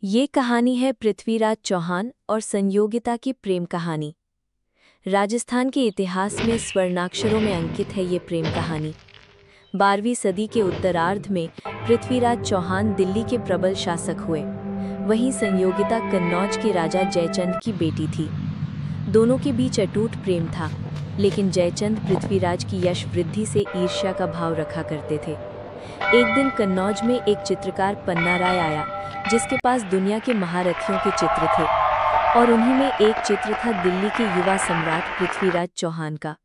ये कहानी है पृथ्वीराज चौहान और संयोगिता की प्रेम कहानी। राजस्थान के इतिहास में स्वर्णाक्षरों में अंकित है ये प्रेम कहानी। 12वीं सदी के उत्तरार्ध में पृथ्वीराज चौहान दिल्ली के प्रबल शासक हुए। वहीं संयोगिता कन्नौज के राजा जयचंद की बेटी थी। दोनों के बीच अटूट प्रेम था, लेकिन जयचंद पृथ्वीराज की यश वृद्धि से ईर्ष्या का भाव रखा करते थे। एक दिन कन्नौज में एक चित्रकार पन्ना राय आया, जिसके पास दुनिया के महारथियों के चित्र थे, और उन्हीं में एक चित्र था दिल्ली के युवा सम्राट पृथ्वीराज चौहान का।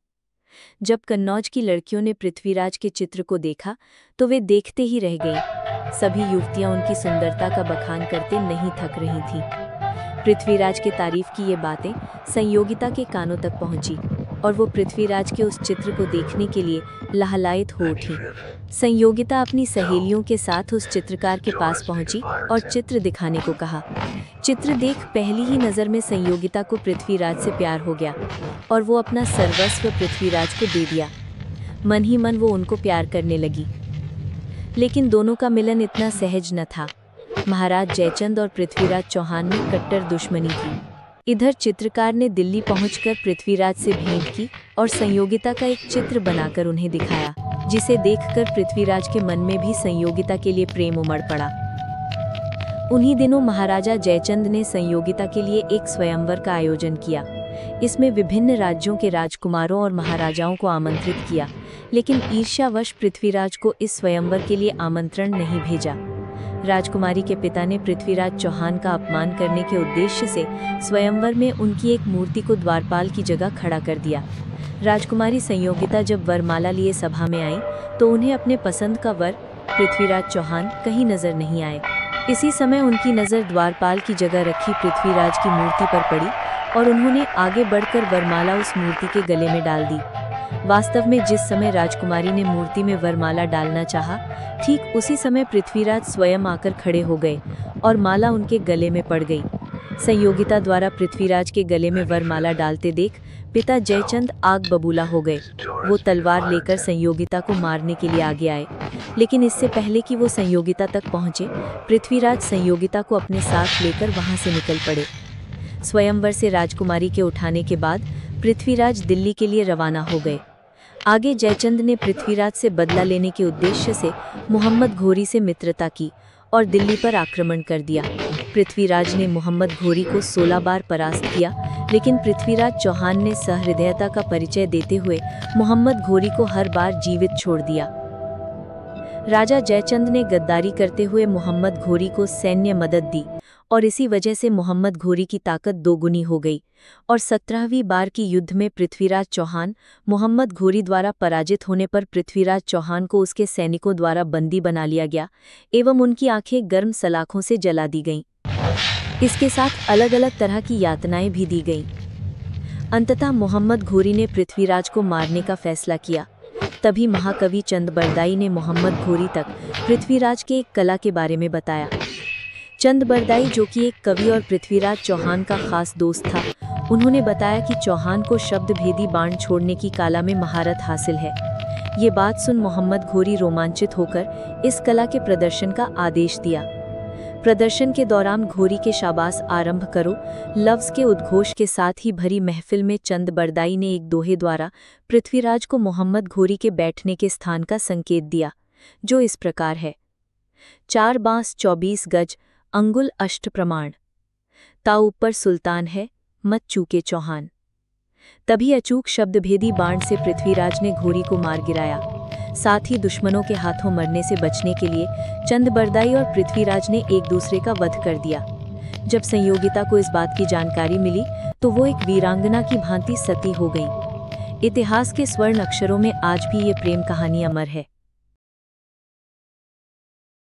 जब कन्नौज की लड़कियों ने पृथ्वीराज के चित्र को देखा तो वे देखते ही रह गईं। सभी युवतियां उनकी सुंदरता का बखान करते नहीं थक रही थीं। पृथ्वीराज के तारीफ की ये बातें संयोगिता के कानों तक पहुंची और वो पृथ्वीराज के उस चित्र को देखने के लिए लहलायित हो उठी। संयोगिता अपनी सहेलियों के साथ उस चित्रकार के पास पहुंची और चित्र दिखाने को कहा। चित्र देख पहली ही नज़र में संयोगिता को पृथ्वीराज से प्यार हो गया और वो अपना सर्वस्व पृथ्वीराज को दे दिया। मन ही मन वो उनको प्यार करने लगी। लेकिन दोनों का मिलन इतना सहज न था। महाराज जयचंद और पृथ्वीराज चौहान में कट्टर दुश्मनी थी। इधर चित्रकार ने दिल्ली पहुंचकर पृथ्वीराज से भेंट की और संयोगिता का एक चित्र बनाकर उन्हें दिखाया, जिसे देखकर पृथ्वीराज के मन में भी संयोगिता के लिए प्रेम उमड़ पड़ा। उन्हीं दिनों महाराजा जयचंद ने संयोगिता के लिए एक स्वयंवर का आयोजन किया। इसमें विभिन्न राज्यों के राजकुमारों और महाराजाओं को आमंत्रित किया, लेकिन ईर्ष्यावश पृथ्वीराज को इस स्वयंवर के लिए आमंत्रण नहीं भेजा। राजकुमारी के पिता ने पृथ्वीराज चौहान का अपमान करने के उद्देश्य से स्वयंवर में उनकी एक मूर्ति को द्वारपाल की जगह खड़ा कर दिया। राजकुमारी संयोगिता जब वरमाला लिए सभा में आई तो उन्हें अपने पसंद का वर पृथ्वीराज चौहान कहीं नजर नहीं आए। इसी समय उनकी नज़र द्वारपाल की जगह रखी पृथ्वीराज की मूर्ति पर पड़ी और उन्होंने आगे बढ़कर वरमाला उस मूर्ति के गले में डाल दी। वास्तव में जिस समय राजकुमारी ने मूर्ति में वरमाला डालना चाहा, ठीक उसी समय पृथ्वीराज स्वयं आकर खड़े हो गए और माला उनके गले में पड़ गई। संयोगिता द्वारा पृथ्वीराज के गले में वरमाला डालते देख पिता जयचंद आग बबूला हो गए। वो तलवार लेकर संयोगिता को मारने के लिए आगे आए, लेकिन इससे पहले कि वो संयोगिता तक पहुंचे, पृथ्वीराज संयोगिता को अपने साथ लेकर वहां से निकल पड़े। स्वयंवर से राजकुमारी के उठाने के बाद पृथ्वीराज दिल्ली के लिए रवाना हो गए। आगे जयचंद ने पृथ्वीराज से बदला लेने के उद्देश्य से मोहम्मद घोरी से मित्रता की और दिल्ली पर आक्रमण कर दिया। पृथ्वीराज ने मोहम्मद घोरी को 16 बार परास्त किया, लेकिन पृथ्वीराज चौहान ने सहृदयता का परिचय देते हुए मोहम्मद घोरी को हर बार जीवित छोड़ दिया। राजा जयचंद ने गद्दारी करते हुए मोहम्मद घोरी को सैन्य मदद दी और इसी वजह से मोहम्मद घोरी की ताकत दोगुनी हो गई और 17वीं बार की युद्ध में पृथ्वीराज चौहान मोहम्मद घोरी द्वारा पराजित होने पर पृथ्वीराज चौहान को उसके सैनिकों द्वारा बंदी बना लिया गया एवं उनकी आंखें गर्म सलाखों से जला दी गईं। इसके साथ अलग अलग तरह की यातनाएं भी दी गईं। अंततः मोहम्मद घोरी ने पृथ्वीराज को मारने का फैसला किया। तभी महाकवि चंद बरदाई ने मोहम्मद घोरी तक पृथ्वीराज के एक कला के बारे में बताया। चंद बरदाई, जो कि एक कवि और पृथ्वीराज चौहान का खास दोस्त था, उन्होंने बताया कि चौहान को शब्द भेदी बाण छोड़ने की कला में महारत हासिल है। ये बात सुन मोहम्मद घोरी रोमांचित होकर इस कला के प्रदर्शन का आदेश दिया। प्रदर्शन के दौरान घोरी के शाबाश आरंभ करो लफ्ज़ के उद्घोष के साथ ही भरी महफिल में चंद बरदाई ने एक दोहे द्वारा पृथ्वीराज को मोहम्मद घोरी के बैठने के स्थान का संकेत दिया, जो इस प्रकार है। 4 बांस 24 गज अंगुल अष्ट प्रमाण, ता ऊपर सुल्तान है मत चूके चौहान। तभी अचूक शब्दभेदी बाण से पृथ्वीराज ने घोरी को मार गिराया। साथ ही दुश्मनों के हाथों मरने से बचने के लिए चंद बरदाई और पृथ्वीराज ने एक दूसरे का वध कर दिया। जब संयोगिता को इस बात की जानकारी मिली तो वो एक वीरांगना की भांति सती हो गई। इतिहास के स्वर्ण अक्षरों में आज भी ये प्रेम कहानी अमर है।